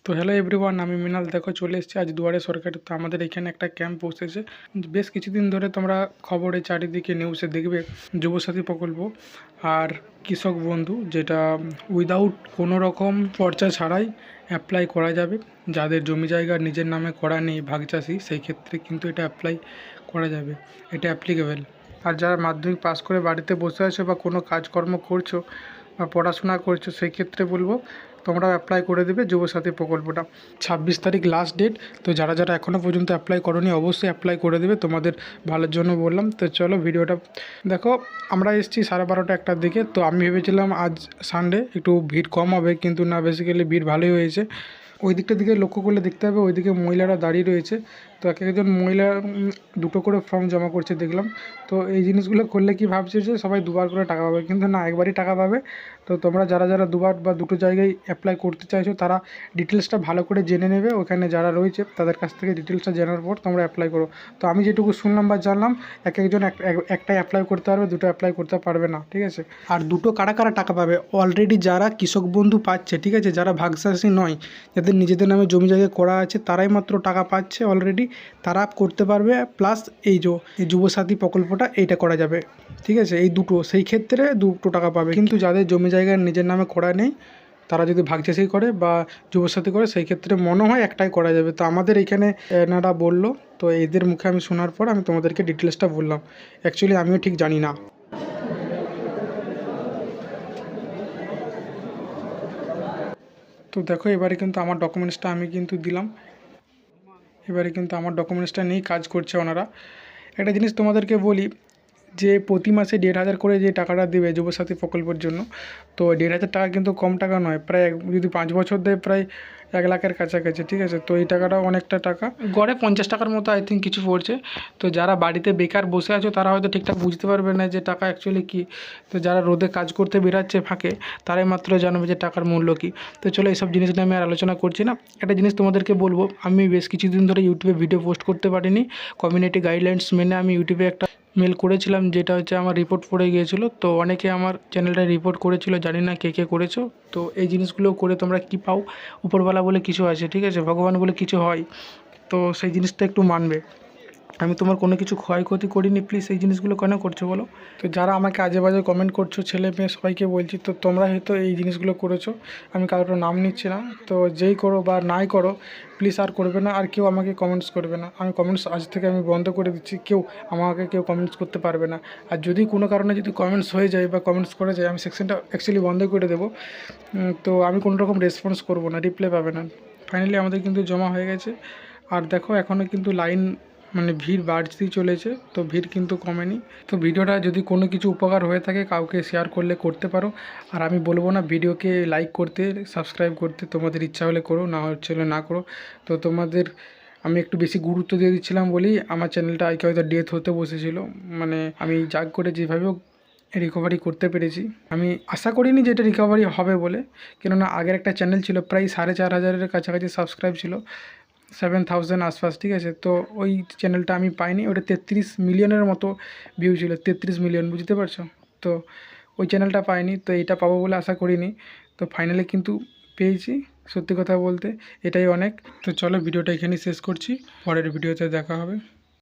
তো hello everyone, আমি মৃণাল। দেখো চলে এসেছি আজ দুয়ারে সরকারি। তো আমাদের এখানে একটা ক্যাম্প বসেছে। বেশ কিছুদিন ধরে তোমরা খবরে চারিদিকে নিউজে দেখবে যুবসাথী প্রকল্প আর কৃষক বন্ধু, যেটা উইদাউট কোনো রকম খরচা ছাড়াই অ্যাপ্লাই করা যাবে। যাদের জমি জায়গা নিজের নামে করা নেই, ভাগ চাষি, সেই ক্ষেত্রে কিন্তু এটা অ্যাপ্লাই করা যাবে, এটা অ্যাপ্লিকেবেল। আর যারা মাধ্যমিক পাস করে বাড়িতে বসে আছো বা কোনো কাজকর্ম করছো বা পড়াশোনা করছো, সেই ক্ষেত্রে বলবো তোমরাও অ্যাপ্লাই করে দেবে যুবসাথী প্রকল্পটা। 26 তারিখ লাস্ট ডেট। তো যারা যারা এখনও পর্যন্ত অ্যাপ্লাই করোনি অবশ্যই অ্যাপ্লাই করে দেবে, তোমাদের ভালোর জন্য বললাম। তো চলো ভিডিওটা দেখো। আমরা এসেছি 12:30 1টার দিকে। তো আমি ভেবেছিলাম আজ সানডে একটু ভিড় কম হবে, কিন্তু না, বেসিক্যালি ভিড় ভালোই হয়েছে। ওই দিকটার দিকে লক্ষ্য করলে দেখতে হবে ওইদিকে মহিলারা দাঁড়িয়ে রয়েছে। তো এক একজন মহিলা দুটো করে ফর্ম জমা করছে দেখলাম। তো এই জিনিসগুলো করলে কি ভাবছে যে সবাই দুবার করে টাকা পাবে, কিন্তু না, একবারই টাকা পাবে। তো তোমরা যারা যারা দুবার বা দুটো জায়গায় অ্যাপ্লাই করতে চাইছো তারা ডিটেলসটা ভালো করে জেনে নেবে। ওখানে যারা রয়েছে তাদের কাছ থেকে ডিটেলসটা জানার পর তোমরা অ্যাপ্লাই করো। তো আমি যেটুকু শুনলাম বা জানলাম, এক একজন একটাই অ্যাপ্লাই করতে পারবে, দুটো অ্যাপ্লাই করতে পারবে না, ঠিক আছে। আর দুটো কারা কারা টাকা পাবে, অলরেডি যারা কৃষক বন্ধু পাচ্ছে, ঠিক আছে, যারা ভাগচাষী নয়, যাদের নিজেদের নামে জমি জায়গা করা আছে, তারাই মাত্র টাকা পাচ্ছে অলরেডি, তারা করতে পারবে। প্লাস এই যুবসাথী প্রকল্পটা এইটা করা যাবে, ঠিক আছে। এই দুটো, সেই ক্ষেত্রে দুটো টাকা পাবে। কিন্তু যাদের জমি জায়গা নিজের নামে করা নেই, তারা যদি ভাগচাষি করে বা যুবসাথী করে, সেই ক্ষেত্রে মনে হয় একটাই করা যাবে। তো আমাদের এখানে এনারা বললো, তো এদের মুখে আমি শোনার পর আমি তোমাদেরকে ডিটেলসটা বললাম। অ্যাকচুয়ালি আমিও ঠিক জানি না। তো দেখো এবারে কিন্তু আমার ডকুমেন্টসটা আমি কিন্তু দিলাম। এবারে কিন্তু আমার ডকুমেন্টসটা নিয়েই কাজ করছে ওনারা। একটা জিনিস তোমাদেরকে বলি, যে প্রতি মাসে 1,500 করে যে টাকাটা দেবে যুবসাথী প্রকল্পের জন্য, তো 1,500 টাকা কিন্তু কম টাকা নয়। প্রায় যদি 5 বছর দেয়, প্রায় 1 লাখের কাছাকাছি, ঠিক আছে। তো এই টাকাটা অনেকটা টাকা, গড়ে 50 টাকার মতো আই থিঙ্ক কিছু পড়ছে। তো যারা বাড়িতে বেকার বসে আছো তারা হয়তো ঠিকঠাক বুঝতে পারবে না যে টাকা অ্যাকচুয়ালি কী। তো যারা রোদে কাজ করতে বেরাচ্ছে ফাঁকে, তারাই মাত্র জানবে যে টাকার মূল্য কী। তো চলো এইসব জিনিস নিয়ে আমি আর আলোচনা করছি না। একটা জিনিস তোমাদেরকে বলবো, আমি বেশ কিছুদিন ধরে ইউটিউবে ভিডিও পোস্ট করতে পারিনি। কমিউনিটি গাইডলাইন্স মেনে আমি ইউটিউবে একটা মেল করেছিলাম, যেটা হচ্ছে আমার রিপোর্ট পড়ে গিয়েছিলো। তো অনেকে আমার চ্যানেলটা রিপোর্ট করেছিল, জানি না কে কে করেছো। তো এই জিনিসগুলো করে তোমরা কি পাও, উপরওয়ালা বলে কিছু আছে, ঠিক আছে, ভগবান বলে কিছু হয়। তো সেই জিনিসটা একটু মানবে। আমি তোমার কোনো কিছু ক্ষয়ক্ষতি করিনি, প্লিজ এই জিনিসগুলো কেন করছো বলো। তো যারা আমাকে আজে বাজে কমেন্ট করছো, ছেলে মেয়ে সবাইকে বলছি, তো তোমরা হয়তো এই জিনিসগুলো করেছো। আমি কারোর নাম নিচ্ছি না। তো যেই করো বা নাই করো, প্লিজ আর করবে না। আর কেউ আমাকে কমেন্টস করবে না। আমি কমেন্টস আজ থেকে আমি বন্ধ করে দিচ্ছি। কেউ কমেন্টস করতে পারবে না। আর যদি কোনো কারণে যদি কমেন্টস হয়ে যায় বা কমেন্টস করে যায়, আমি সেকশনটা অ্যাকচুয়ালি বন্ধ করে দেবো। তো আমি কোনো রকম রেসপন্স করবো না, রিপ্লাই পাবে না। ফাইনালি আমাদের কিন্তু জমা হয়ে গেছে। আর দেখো এখনও কিন্তু লাইন, মানে ভিড় বাড়তেই চলেছে। তো ভিড় কিন্তু কমেনি। তো ভিডিওটা যদি কোনো কিছু উপকার হয়ে থাকে, কাউকে শেয়ার করলে করতে পারো। আর আমি বলবো না ভিডিওকে লাইক করতে, সাবস্ক্রাইব করতে, তোমাদের ইচ্ছা হলে করো, না হচ্ছে হলে না করো। তো তোমাদের আমি একটু বেশি গুরুত্ব দিয়ে দিচ্ছিলাম বলেই আমার চ্যানেলটা আজকে হয়তো ডেথ হতে বসেছিল। মানে আমি জাগ করে যেভাবেও রিকভারি করতে পেরেছি। আমি আশা করিনি যে এটা রিকভারি হবে বলে, কেননা আগের একটা চ্যানেল ছিল, প্রায় 4,500-এর কাছাকাছি সাবস্ক্রাইব ছিল, 7,000 আশপাশ, ঠিক আছে। তো ওই চ্যানেলটা আমি পাইনি। ওটা 33 মিলিয়নের মতো ভিউ ছিল, 33 মিলিয়ন, বুঝতে পারছো। তো ওই চ্যানেলটা পাইনি। তো এইটা পাবো বলে আশা করিনি। তো ফাইনালি কিন্তু পেয়েছি। সত্যি কথা বলতে এটাই অনেক। তো চলো ভিডিওটা এখানেই শেষ করছি, পরের ভিডিওতে দেখা হবে।